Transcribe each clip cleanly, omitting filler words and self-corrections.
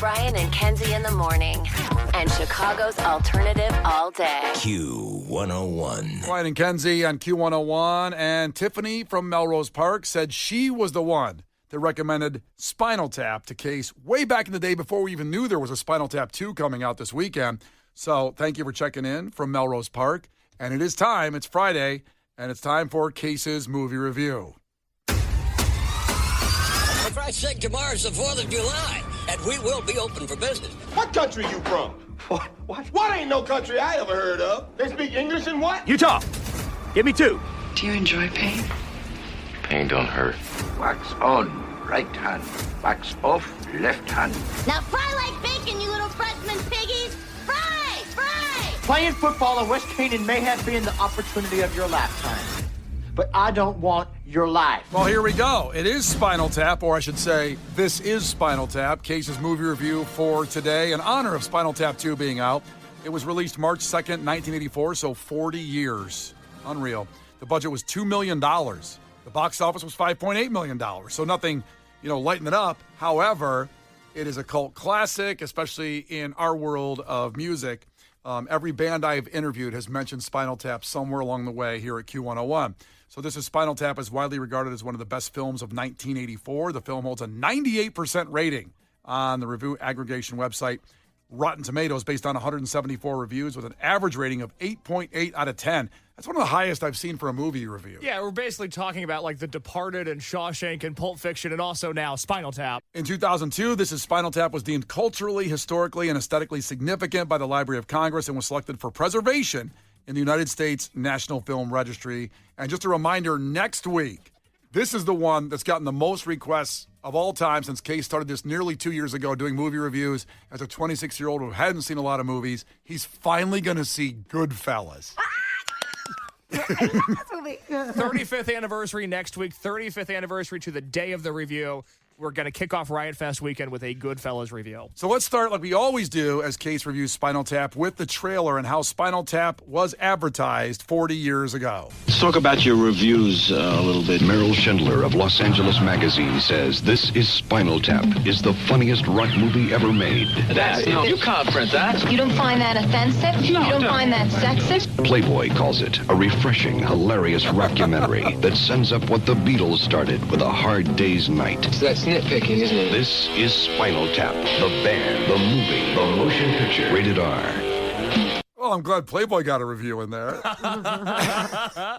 Brian and Kenzie in the morning. And Chicago's alternative all day. Q101. Brian and Kenzie on Q101. And Tiffany from Melrose Park said she was the one that recommended Spinal Tap to Case way back in the day before we even knew there was a Spinal Tap 2 coming out this weekend. So thank you for checking in from Melrose Park. And it is time. It's Friday, and it's time for Case's movie review. For Christ's sake, tomorrow's the 4th of July, and we will be open for business. What country you from? What ain't no country I ever heard of? They speak English and what? Utah. Give me 2. Do you enjoy pain? Pain don't hurt. Wax on, right hand. Wax off, left hand. Now fry like bacon, you little freshman piggies. Fry, fry! Playing football in West Canaan may have been the opportunity of your lifetime, but I don't want your life. Well, here we go. It is Spinal Tap, or I should say, this is Spinal Tap, Case's movie review for today in honor of Spinal Tap 2 being out. It was released March 2nd, 1984, so 40 years. Unreal. The budget was $2 million. The box office was $5.8 million, so nothing, lighten it up. However, it is a cult classic, especially in our world of music. Every band I've interviewed has mentioned Spinal Tap somewhere along the way here at Q101. So this is Spinal Tap is widely regarded as one of the best films of 1984. The film holds a 98% rating on the review aggregation website Rotten Tomatoes based on 174 reviews with an average rating of 8.8 out of 10. That's one of the highest I've seen for a movie review. Yeah, we're basically talking about like The Departed and Shawshank and Pulp Fiction and also now Spinal Tap. In 2002, this is Spinal Tap was deemed culturally, historically, and aesthetically significant by the Library of Congress and was selected for preservation in the United States National Film Registry. And just a reminder, next week, this is the one that's gotten the most requests of all time since Case started this nearly 2 years ago doing movie reviews. As a 26-year-old who hadn't seen a lot of movies, he's finally going to see Goodfellas. 35th anniversary next week, 35th anniversary to the day of the review. We're going to kick off Riot Fest weekend with a Goodfellas review. So let's start like we always do as Case reviews Spinal Tap with the trailer and how Spinal Tap was advertised 40 years ago. Let's talk about your reviews a little bit. Merrill Schindler of Los Angeles Magazine says this is Spinal Tap is the funniest rock movie ever made. No, you can't print that. You don't find that offensive? No, you don't find that sexist? Playboy calls it a refreshing, hilarious rockumentary that sends up what the Beatles started with A Hard Day's Night. So that's nitpicking, isn't it? This is Spinal Tap, the band, the movie, the motion picture, rated R. Well, I'm glad Playboy got a review in there.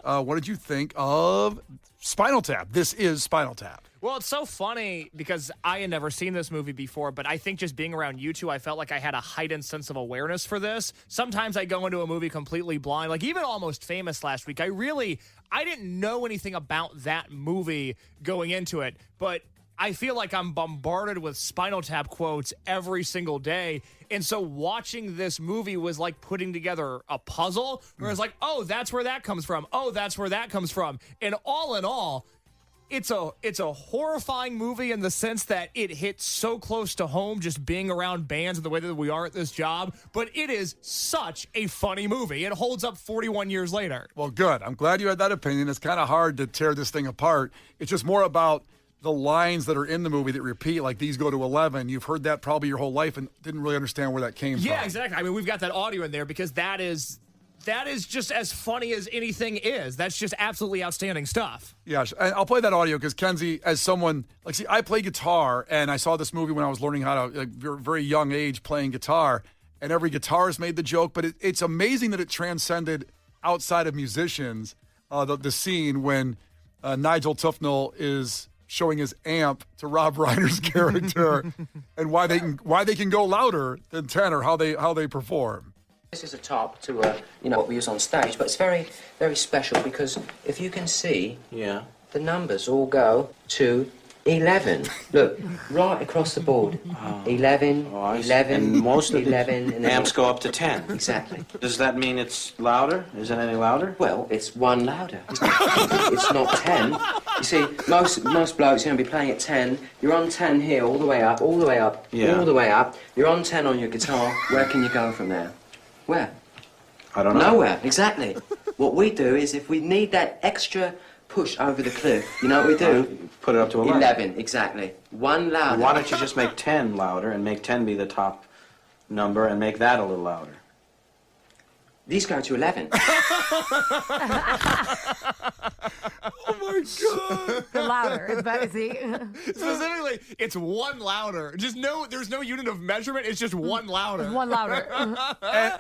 What did you think of Spinal Tap? This is Spinal Tap. Well, it's so funny because I had never seen this movie before, but I think just being around you two, I felt like I had a heightened sense of awareness for this. Sometimes I go into a movie completely blind, like even Almost Famous last week. I didn't know anything about that movie going into it, but I feel like I'm bombarded with Spinal Tap quotes every single day. And so watching this movie was like putting together a puzzle where it's like, oh, that's where that comes from. Oh, that's where that comes from. And all in all, it's a horrifying movie in the sense that it hits so close to home just being around bands and the way that we are at this job. But it is such a funny movie. It holds up 41 years later. Well, good. I'm glad you had that opinion. It's kind of hard to tear this thing apart. It's just more about the lines that are in the movie that repeat, like these go to 11. You've heard that probably your whole life and didn't really understand where that came from. Yeah, exactly. I mean, we've got that audio in there because that is just as funny as anything is. That's just absolutely outstanding stuff. Yeah, and I'll play that audio because Kenzie, as someone, I play guitar, and I saw this movie when I was learning how to, very young age, playing guitar, and every guitarist made the joke, but it's amazing that it transcended outside of musicians, the scene when Nigel Tufnell is showing his amp to Rob Reiner's character and why they can go louder than tenor, how they perform. This is a top to what we use on stage, but it's very, very special because if you can see, the numbers all go to 11. Look, right across the board. 11, 11, and most of 11, and amps go up to 10. Exactly. Does that mean it's louder? Is it any louder? Well, it's one louder. It's not 10. You see, most blokes are going to be playing at 10. You're on 10 here, all the way up, all the way up, all the way up. You're on 10 on your guitar. Where can you go from there? Where? I don't know. Nowhere, exactly. What we do is if we need that extra push over the cliff, you know what we do? Put it up to 11. 11, exactly. One louder. Why don't you just make 10 louder and make 10 be the top number and make that a little louder? These go to 11. Oh my God! The louder. It's better, see? Specifically, it's one louder. There's no unit of measurement. It's just one louder. One louder.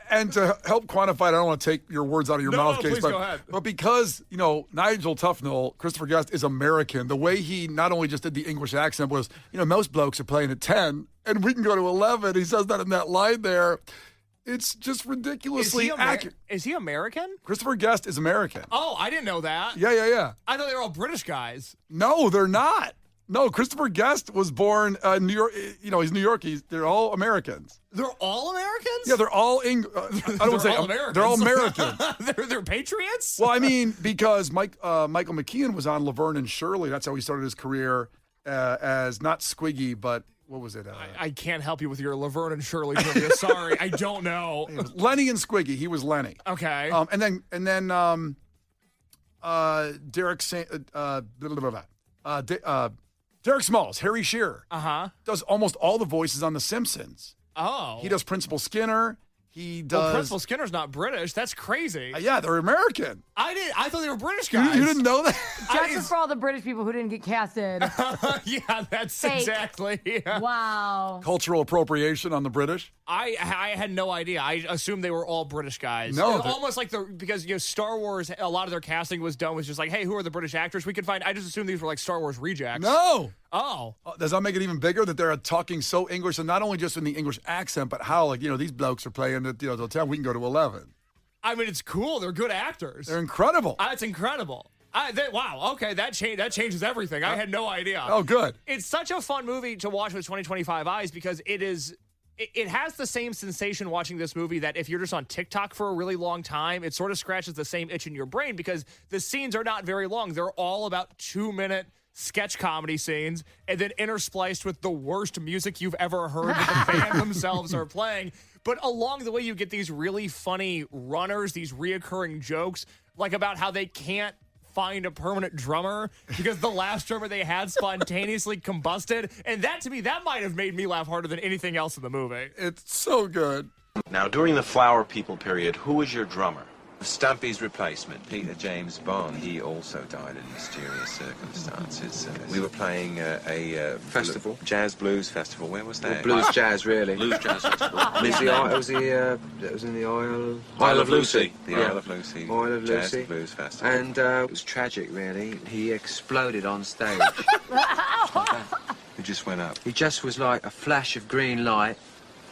and to help quantify it, I don't want to take your words out of your mouth, Case, please go ahead. But because, Nigel Tufnell, Christopher Guest, is American, the way he not only just did the English accent was, most blokes are playing at 10, and we can go to 11. He says that in that line there. It's just ridiculously accurate. Is he American? Christopher Guest is American. Oh, I didn't know that. Yeah. I thought they were all British guys. No, they're not. No, Christopher Guest was born in New York. He's New York. They're all Americans. They're all Americans? Yeah, they're all I don't say all Americans. They're all Americans. they're patriots? Well, I mean, because Michael McKean was on Laverne and Shirley. That's how he started his career as not Squiggy, but what was it? I can't help you with your Laverne and Shirley trivia. Sorry, I don't know. Lenny and Squiggy. He was Lenny. Okay. And then Derek Derek Smalls, Harry Shearer, does almost all the voices on The Simpsons. Oh. He does Principal Skinner. He does. Well, Principal Skinner's not British. That's crazy. Yeah, they're American. I thought they were British guys. You didn't know that? Justice for all the British people who didn't get casted. Yeah, that's Fake. exactly. Yeah. Wow. Cultural appropriation on the British. I had no idea. I assumed they were all British guys. No, almost like because Star Wars, a lot of their casting was done was just like, hey, who are the British actors we could find? I just assumed these were like Star Wars rejects. No. Oh. Does that make it even bigger that they're talking so English, and not only just in the English accent, but how these blokes are playing at the 10, we can go to 11. I mean, it's cool. They're good actors. They're incredible. It's incredible. Wow. Okay, that changes everything. I had no idea. Oh, good. It's such a fun movie to watch with 2025 eyes because it has the same sensation watching this movie that if you're just on TikTok for a really long time, it sort of scratches the same itch in your brain because the scenes are not very long. They're all about 2-minute sketch comedy scenes and then interspliced with the worst music you've ever heard that the band themselves are playing. But along the way, you get these really funny runners, these reoccurring jokes, like about how they can't find a permanent drummer because the last drummer they had spontaneously combusted. And that, to me, that might have made me laugh harder than anything else in the movie. It's so good. Now, during the Flower People period, who was your drummer? Stumpy's replacement, Peter James Bond, he also died in mysterious circumstances. We were playing a festival, jazz blues festival. Where was that? Well, blues jazz, really. Blues jazz festival. It was in the Isle of Lucy. The Isle of Lucy. Isle of Jazz Lucy. Blues Festival. And it was tragic, really. He exploded on stage. He just went up. He just was like a flash of green light,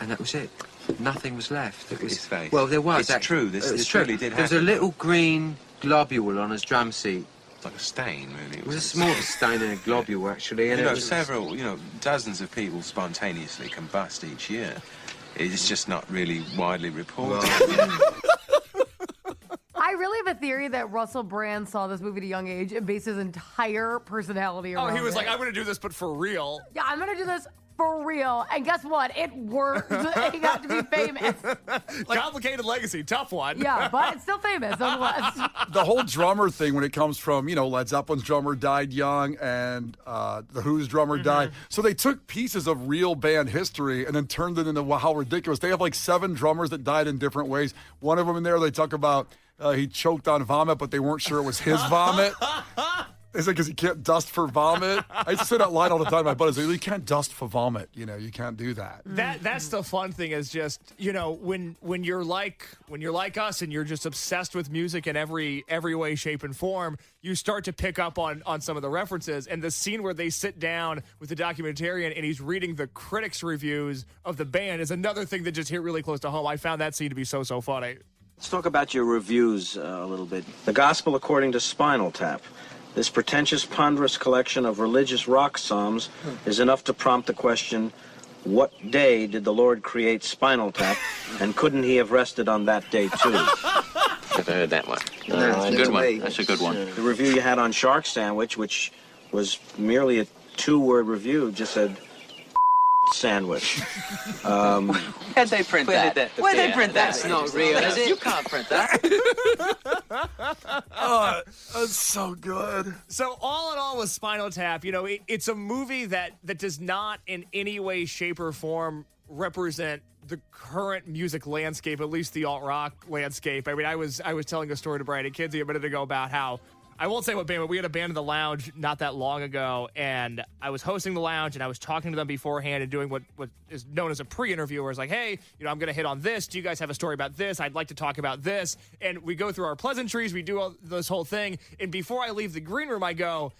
and that was it. Nothing was left. It was his face. Well, there was. It's true. This really did happen. There was a little green globule on his drum seat. It's like a stain, really. It was more of a stain than a globule, actually. And dozens of people spontaneously combust each year. It's just not really widely reported. I really have a theory that Russell Brand saw this movie at a young age and based his entire personality around it. Oh, he was like, I'm going to do this, but for real. Yeah, I'm going to do this for real. And guess what? It worked. He got to be famous. Complicated legacy. Tough one. Yeah, but it's still famous nonetheless. The whole drummer thing when it comes from, Led Zeppelin's drummer died young and The Who's drummer died. So they took pieces of real band history and then turned it into how ridiculous. They have like 7 drummers that died in different ways. One of them in there, they talk about he choked on vomit, but they weren't sure it was his vomit. They said because you can't dust for vomit. I used to say that line all the time. My buddies say, you can't dust for vomit. You can't do that. That's the fun thing is just, when you're like us and you're just obsessed with music in every way, shape, and form, you start to pick up on some of the references. And the scene where they sit down with the documentarian and he's reading the critics' reviews of the band is another thing that just hit really close to home. I found that scene to be so funny. Let's talk about your reviews a little bit. The Gospel According to Spinal Tap. This pretentious, ponderous collection of religious rock psalms is enough to prompt the question, what day did the Lord create Spinal Tap, and couldn't he have rested on that day too? Never heard that one. Good one. That's a good one. The review you had on Shark Sandwich, which was merely a 2-word review, just said, sandwich. Where'd they print that? Where'd they print that? That's not real, is it? You can't print that. Oh, that's so good. So all in all with Spinal Tap, you know, it's a movie that does not in any way, shape, or form represent the current music landscape, at least the alt-rock landscape. I mean, I was telling a story to Brian and Kenzie a minute ago about how, I won't say what band, but we had a band in the lounge not that long ago, and I was hosting the lounge, and I was talking to them beforehand and doing what is known as a pre-interview, where it's like, hey, you know, I'm going to hit on this. Do you guys have a story about this? I'd like to talk about this. And we go through our pleasantries. We do this whole thing. And before I leave the green room, I go,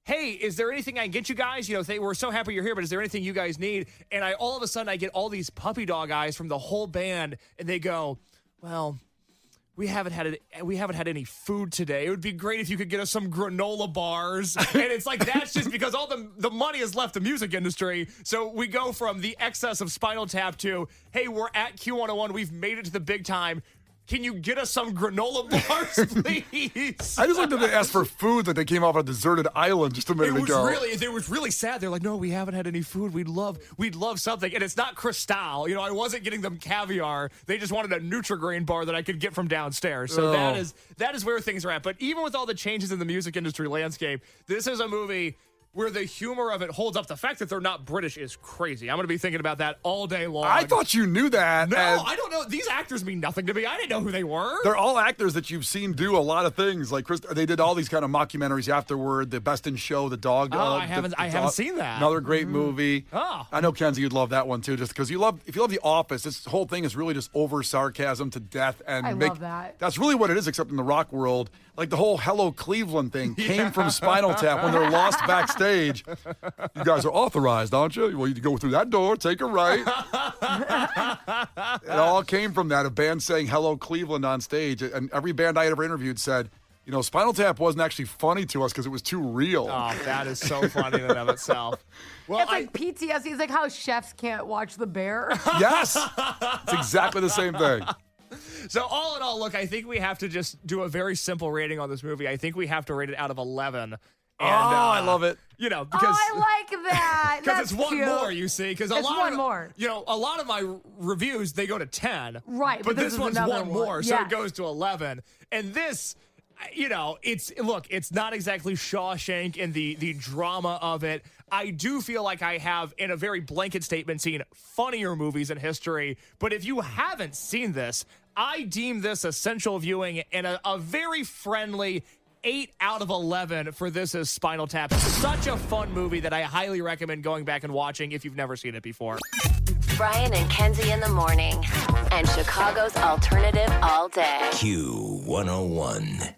hey, is there anything I can get you guys? You know, we're so happy you're here, but is there anything you guys need? And all of a sudden, I get all these puppy dog eyes from the whole band, and they go, well, we haven't had any food today. It would be great if you could get us some granola bars. And it's like, that's just because all the money has left the music industry. So we go from the excess of Spinal Tap to, hey, we're at Q101. We've made it to the big time. Can you get us some granola bars, please? I just like that they asked for food, that they came off a deserted island just a minute ago. It was really sad. They're like, no, we haven't had any food. We'd love something. And it's not Cristal. You know, I wasn't getting them caviar. They just wanted a Nutri-Grain bar that I could get from downstairs. So that is where things are at. But even with all the changes in the music industry landscape, this is a movie where the humor of it holds up. The fact that they're not British is crazy. I'm going to be thinking about that all day long. I thought you knew that. No, I don't know. These actors mean nothing to me. I didn't know who they were. They're all actors that you've seen do a lot of things. Like they did all these kind of mockumentaries afterward. The Best in Show, the dog. I haven't seen that. Another great movie. Oh. I know, Kenzie, you'd love that one too, just because if you love The Office, this whole thing is really just over sarcasm to death. And I love that. That's really what it is, except in the rock world. Like the whole Hello Cleveland thing came from Spinal Tap when they're lost backstage. You guys are authorized, aren't you? Well, you go through that door, take a right. It all came from that, a band saying Hello Cleveland on stage. And every band I had ever interviewed said, you know, Spinal Tap wasn't actually funny to us because it was too real. Oh, that is so funny in and of itself. Well, it's like PTSD. It's like how chefs can't watch The Bear. Yes. It's exactly the same thing. So all in all, look, I think we have to just do a very simple rating on this movie. I think we have to rate it out of 11. And, I love it. You know, because I like that. Because it's one more, you see. Because a lot of my reviews, they go to 10. Right. But this one's one more, so yes. it goes to 11. And this, you know, it's not exactly Shawshank in the drama of it. I do feel like I have, in a very blanket statement, seen funnier movies in history. But if you haven't seen this, I deem this essential viewing and a very friendly 8 out of 11 for This Is Spinal Tap. Such a fun movie that I highly recommend going back and watching if you've never seen it before. Brian and Kenzie in the morning, and Chicago's alternative all day. Q101.